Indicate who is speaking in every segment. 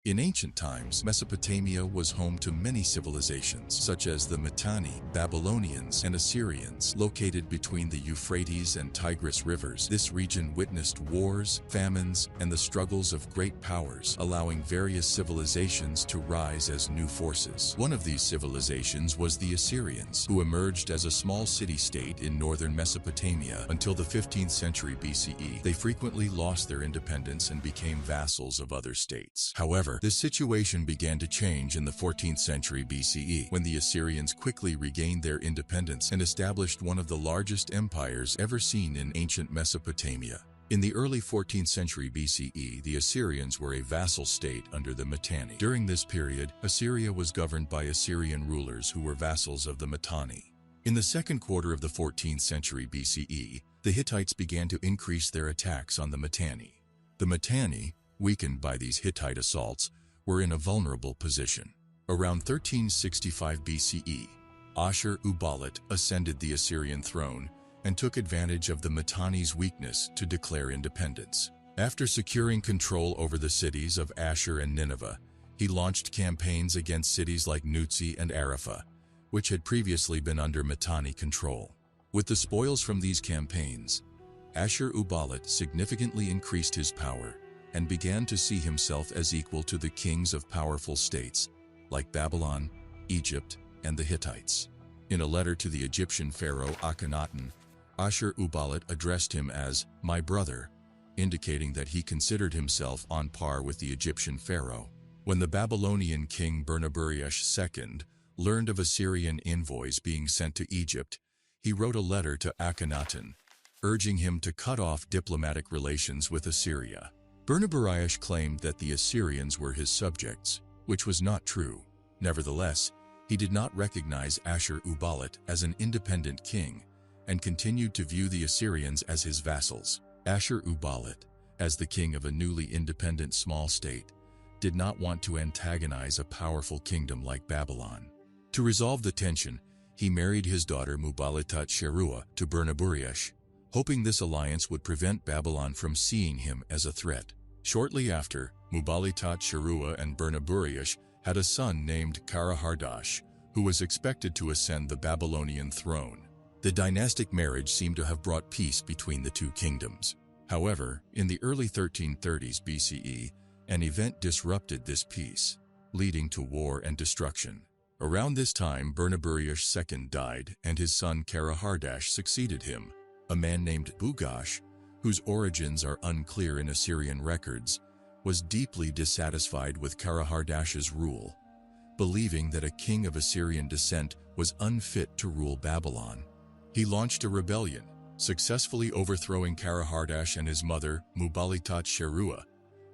Speaker 1: In ancient times, Mesopotamia was home to many civilizations, such as the Mitanni, Babylonians, and Assyrians, located between the Euphrates and Tigris rivers. This region witnessed wars, famines, and the struggles of great powers, allowing various civilizations to rise as new forces. One of these civilizations was the Assyrians, who emerged as a small city-state in northern Mesopotamia until the 15th century BCE. They frequently lost their independence and became vassals of other states. However, this situation began to change in the 14th century BCE, when the Assyrians quickly regained their independence and established one of the largest empires ever seen in ancient Mesopotamia. In the early 14th century BCE, the Assyrians were a vassal state under the Mitanni. During this period, Assyria was governed by Assyrian rulers who were vassals of the Mitanni. In the second quarter of the 14th century BCE, the Hittites began to increase their attacks on the Mitanni. The Mitanni, weakened by these Hittite assaults, were in a vulnerable position. Around 1365 BCE, Ashur-uballit ascended the Assyrian throne and took advantage of the Mitanni's weakness to declare independence. After securing control over the cities of Ashur and Nineveh, he launched campaigns against cities like Nutsi and Arapha, which had previously been under Mitanni control. With the spoils from these campaigns, Ashur-uballit significantly increased his power and began to see himself as equal to the kings of powerful states like Babylon, Egypt, and the Hittites. In a letter to the Egyptian pharaoh Akhenaten, Ashur-uballit addressed him as "my brother," indicating that he considered himself on par with the Egyptian pharaoh. When the Babylonian king Burnaburiash II learned of Assyrian envoys being sent to Egypt, he wrote a letter to Akhenaten, urging him to cut off diplomatic relations with Assyria. Burnaburiash claimed that the Assyrians were his subjects, which was not true. Nevertheless, he did not recognize Ashur-uballit as an independent king and continued to view the Assyrians as his vassals. Ashur-uballit, as the king of a newly independent small state, did not want to antagonize a powerful kingdom like Babylon. To resolve the tension, he married his daughter Mubalitat-Sherua to Burnaburiash, hoping this alliance would prevent Babylon from seeing him as a threat. Shortly after, Mubalitat-Sherua and Burnaburiash had a son named Karahardash, who was expected to ascend the Babylonian throne. The dynastic marriage seemed to have brought peace between the two kingdoms. However, in the early 1330s BCE, an event disrupted this peace, leading to war and destruction. Around this time, Burnaburiash II died, and his son Karahardash succeeded him. A man named Bugash, whose origins are unclear in Assyrian records, was deeply dissatisfied with Karahardash's rule, believing that a king of Assyrian descent was unfit to rule Babylon. He launched a rebellion, successfully overthrowing Karahardash and his mother, Mubalitat-Sherua,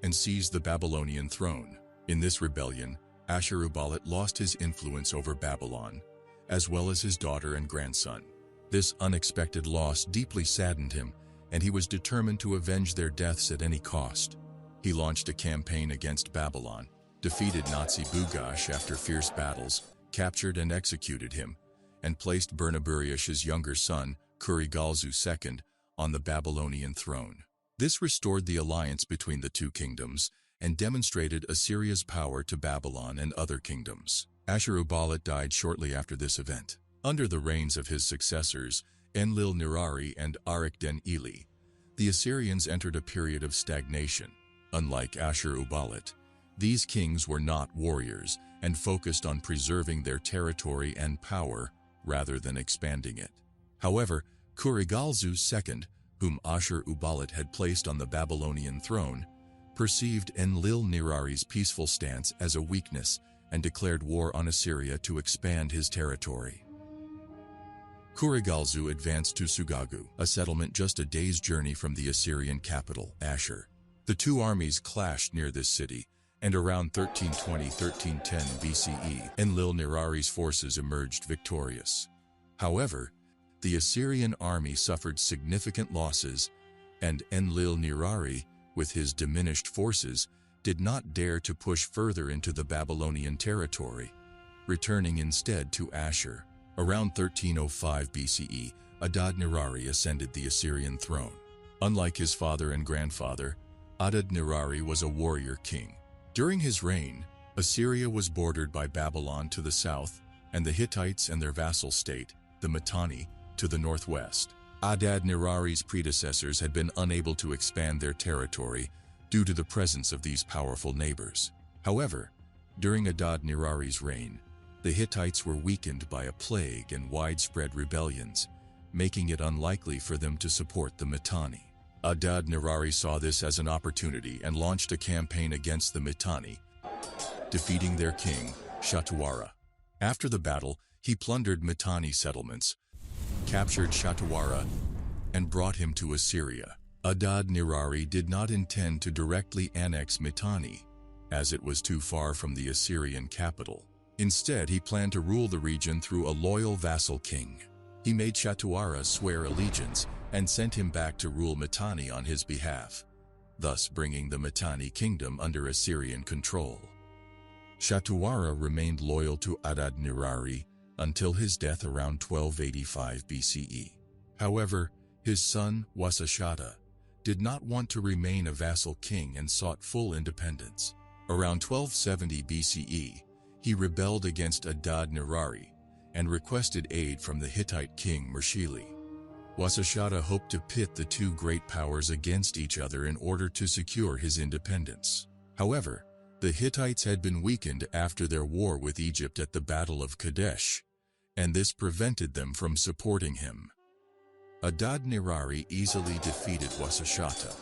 Speaker 1: and seized the Babylonian throne. In this rebellion, Ashur-uballit lost his influence over Babylon, as well as his daughter and grandson. This unexpected loss deeply saddened him, and he was determined to avenge their deaths at any cost. He launched a campaign against Babylon, defeated Nazi Bugash after fierce battles, captured and executed him, and placed Burnaburiash's younger son, Kurigalzu II, on the Babylonian throne. This restored the alliance between the two kingdoms and demonstrated Assyria's power to Babylon and other kingdoms. Ashur-uballit died shortly after this event. Under the reigns of his successors, Enlil-nirari and Arik-den-eli, the Assyrians entered a period of stagnation. Unlike Ashur-uballit, these kings were not warriors and focused on preserving their territory and power rather than expanding it. However, Kurigalzu II, whom Ashur-uballit had placed on the Babylonian throne, perceived Enlil-nirari's peaceful stance as a weakness and declared war on Assyria to expand his territory. Kurigalzu advanced to Sugagu, a settlement just a day's journey from the Assyrian capital, Ashur. The two armies clashed near this city, and around 1320–1310 BCE, Enlil-nirari's forces emerged victorious. However, the Assyrian army suffered significant losses, and Enlil-nirari, with his diminished forces, did not dare to push further into the Babylonian territory, returning instead to Ashur. Around 1305 BCE, Adad-nirari ascended the Assyrian throne. Unlike his father and grandfather, Adad-nirari was a warrior king. During his reign, Assyria was bordered by Babylon to the south, and the Hittites and their vassal state, the Mitanni, to the northwest. Adad-nirari's predecessors had been unable to expand their territory due to the presence of these powerful neighbors. However, during Adad-nirari's reign, the Hittites were weakened by a plague and widespread rebellions, making it unlikely for them to support the Mitanni. Adad-nirari saw this as an opportunity and launched a campaign against the Mitanni, defeating their king, Shatawara. After the battle, he plundered Mitanni settlements, captured Shatawara, and brought him to Assyria. Adad-nirari did not intend to directly annex Mitanni, as it was too far from the Assyrian capital. Instead, he planned to rule the region through a loyal vassal king. He made Shatawara swear allegiance and sent him back to rule Mitanni on his behalf, thus bringing the Mitanni kingdom under Assyrian control. Shatawara remained loyal to Adad-nirari until his death around 1285 BCE. However, his son, Wasashata, did not want to remain a vassal king and sought full independence. Around 1270 BCE, he rebelled against Adad-nirari and requested aid from the Hittite king Mershili. Wasashata hoped to pit the two great powers against each other in order to secure his independence. However, the Hittites had been weakened after their war with Egypt at the Battle of Kadesh, and this prevented them from supporting him. Adad-nirari easily defeated Wasashata,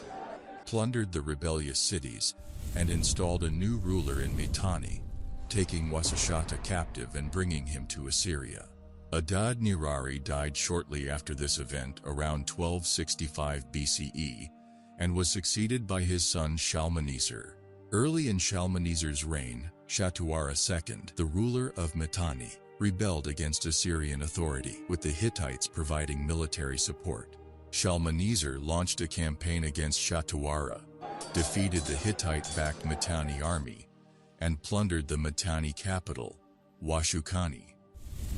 Speaker 1: plundered the rebellious cities, and installed a new ruler in Mitanni, taking Wasashata captive and bringing him to Assyria. Adad-nirari died shortly after this event around 1265 BCE and was succeeded by his son Shalmaneser. Early in Shalmaneser's reign, Shatawara II, the ruler of Mitanni, rebelled against Assyrian authority, with the Hittites providing military support. Shalmaneser launched a campaign against Shatawara, defeated the Hittite-backed Mitanni army, and plundered the Mitanni capital, Washukani.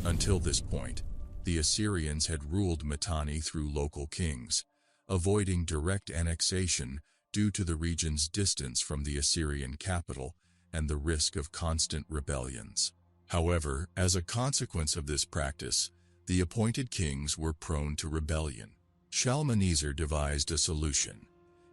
Speaker 1: Until this point, the Assyrians had ruled Mitanni through local kings, avoiding direct annexation due to the region's distance from the Assyrian capital and the risk of constant rebellions. However, as a consequence of this practice, the appointed kings were prone to rebellion. Shalmaneser devised a solution.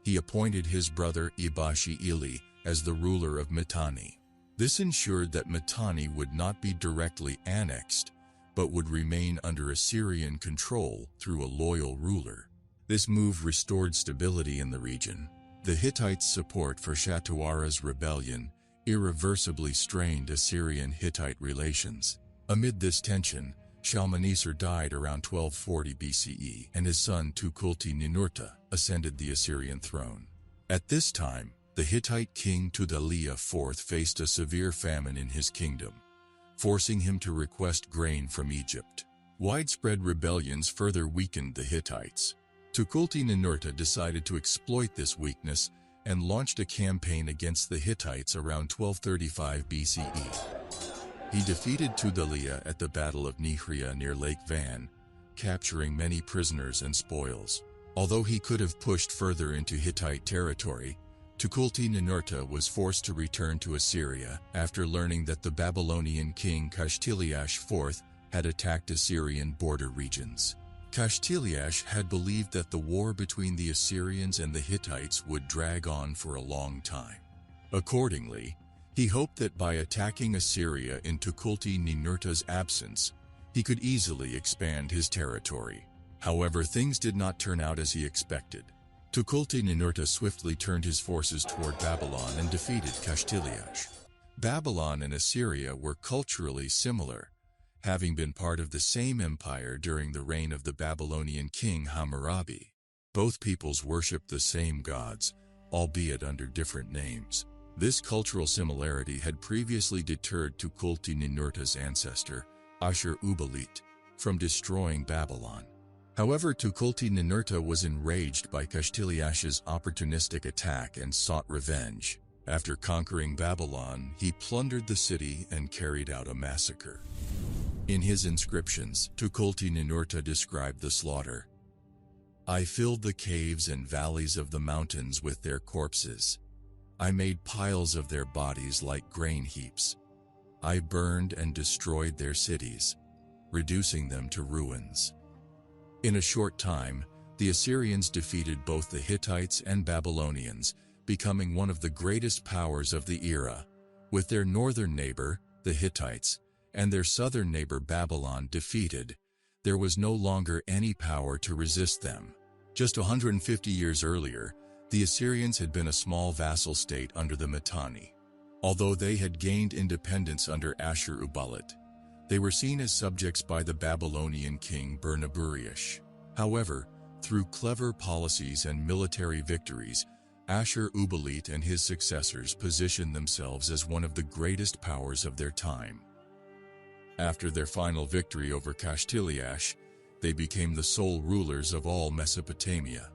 Speaker 1: He appointed his brother Ibashi-ili as the ruler of Mitanni. This ensured that Mitanni would not be directly annexed, but would remain under Assyrian control through a loyal ruler. This move restored stability in the region. The Hittites' support for Shatawara's rebellion irreversibly strained Assyrian-Hittite relations. Amid this tension, Shalmaneser died around 1240 BCE, and his son Tukulti-Ninurta ascended the Assyrian throne. At this time, the Hittite king Tudhaliya IV faced a severe famine in his kingdom, forcing him to request grain from Egypt. Widespread rebellions further weakened the Hittites. Tukulti-Ninurta decided to exploit this weakness and launched a campaign against the Hittites around 1235 BCE. He defeated Tudhaliya at the Battle of Nihria near Lake Van, capturing many prisoners and spoils. Although he could have pushed further into Hittite territory, Tukulti-Ninurta was forced to return to Assyria after learning that the Babylonian king Kashtiliash IV had attacked Assyrian border regions. Kashtiliash had believed that the war between the Assyrians and the Hittites would drag on for a long time. Accordingly, he hoped that by attacking Assyria in Tukulti-Ninurta's absence, he could easily expand his territory. However, things did not turn out as he expected. Tukulti-Ninurta swiftly turned his forces toward Babylon and defeated Kashtiliash. Babylon and Assyria were culturally similar, having been part of the same empire during the reign of the Babylonian king Hammurabi. Both peoples worshipped the same gods, albeit under different names. This cultural similarity had previously deterred Tukulti-Ninurta's ancestor, Ashur-uballit, from destroying Babylon. However, Tukulti-Ninurta was enraged by Kashtiliash's opportunistic attack and sought revenge. After conquering Babylon, he plundered the city and carried out a massacre. In his inscriptions, Tukulti-Ninurta described the slaughter. "I filled the caves and valleys of the mountains with their corpses. I made piles of their bodies like grain heaps. I burned and destroyed their cities, reducing them to ruins. In a short time, the Assyrians defeated both the Hittites and Babylonians, becoming one of the greatest powers of the era. With their northern neighbor, the Hittites, and their southern neighbor Babylon defeated, there was no longer any power to resist them. Just 150 years earlier, the Assyrians had been a small vassal state under the Mitanni. Although they had gained independence under Ashur-uballit, they were seen as subjects by the Babylonian king Bernaburish. However, through clever policies and military victories, Ashur-uballit and his successors positioned themselves as one of the greatest powers of their time. After their final victory over Kashtiliash, they became the sole rulers of all Mesopotamia.